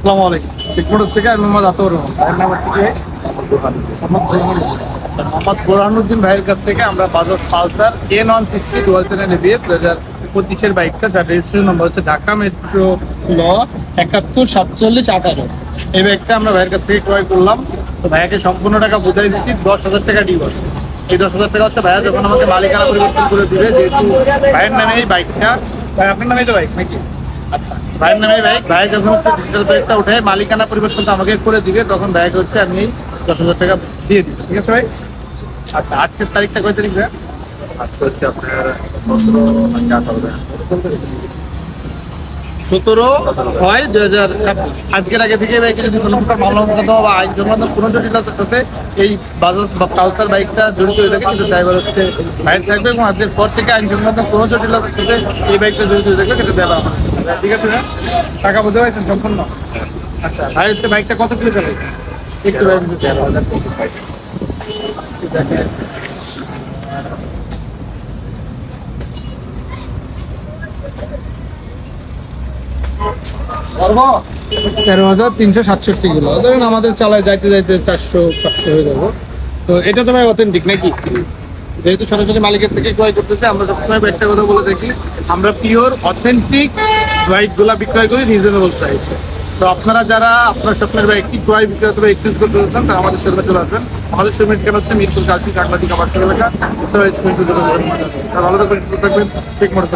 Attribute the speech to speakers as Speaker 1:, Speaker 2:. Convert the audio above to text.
Speaker 1: আসসালামু আলাইকুম। শেখ মোটরস থেকে আমি মোহাম্মদ আতর রহমান। ভাইয়ের নাম হচ্ছে কি? মোহাম্মদ বোরহানুদ্দিন। আচ্ছা, মোহাম্মদ বোরহানুদ্দিন ভাইয়ের কাছ থেকে আমরা Bajaj Pulsar N160 dual channel ABS 2025-এর বাইকটা, যার রেজিস্ট্রেশন নম্বর হচ্ছে ঢাকা মেট্রো ল 714718। এই বাইকটা আমরা ভাইয়ের কাছ থেকে ক্রয় করলাম। তো ভাইয়াকে সম্পূর্ণ টাকা বুঝাই দিচ্ছি, 10,000 টাকা ডিউ আছে। এই 10,000 টাকা হচ্ছে ভাইয়া যখন আমাকে মালিকানা পরিবর্তন করে দিবে, যেহেতু ভাইয়ের নামে এই বাইকটা, ভাই আপনার নামে তো বাইক নাকি? আচ্ছা, ভাইয়ের নামে বাইক, ভাই যখন হচ্ছে ডিজিটাল বাইকটা উঠে মালিকানা পরিবর্তনটা আমাকে করে দিবে, তখন ভাইকে হচ্ছে আমি এই 10,000 টাকা দিয়ে দিব। ঠিক আছে ভাই? আচ্ছা, আজকের তারিখটা কয় তারিখ ভাই?
Speaker 2: আজকে হচ্ছে আপনার 17
Speaker 1: 17/6/2026। আজকের আগে থেকে ভাইকে যদি কোনো প্রকার মামলা মোকদ্দমা বা আইন সংক্রান্ত কোনো জটিলতার সাথে এই বাজাজ বা পালসার বাইকটা জড়িত হয়ে থাকে, কিন্তু ড্রাইভার হচ্ছে ভাইয়ের থাকবে, এবং আজকের পর থেকে আইন সংক্রান্ত কোনো জটিলতার সাথে এই বাইকটা জড়িত হয়ে থাকবে, সেটা দেওয়া হবে। ঠিক আছে ভাই? টাকা বুঝতে পারছেন সম্পূর্ণ? আচ্ছা, ভাই হচ্ছে বাইকটা কত কিলো চালাবে? একটু ভাই কিন্তু 13,000 দেখেন। 13,367 কিলো। ধরেন আমাদের চালায় যাইতে যাইতে 400-500 হয়ে যাবো। তো এটা তো ভাই অথেন্টিক নাকি? যেহেতু সরাসরি মালিকের থেকে ক্রয় করতেছে, আমরা সবসময় একটা কথা বলে দেখি, আমরা পিওর অথেন্টিক বাইকগুলা বিক্রয় করি রিজনেবল প্রাইসে। তো আপনারা যারা আপনার স্বপ্নের বাইকটি ক্রয় বিক্রয় অথবা এক্সচেঞ্জ করতে চান, তারা আমাদের শোরুমে চলে আসবেন। আমাদের শোরুমের ঠিকানা হচ্ছে মিরপুর কাশি কাকলাদি কাবাসী এলাকা। ভালো থাকবেন, সুস্থ থাকবেন। শেখ মোটরস।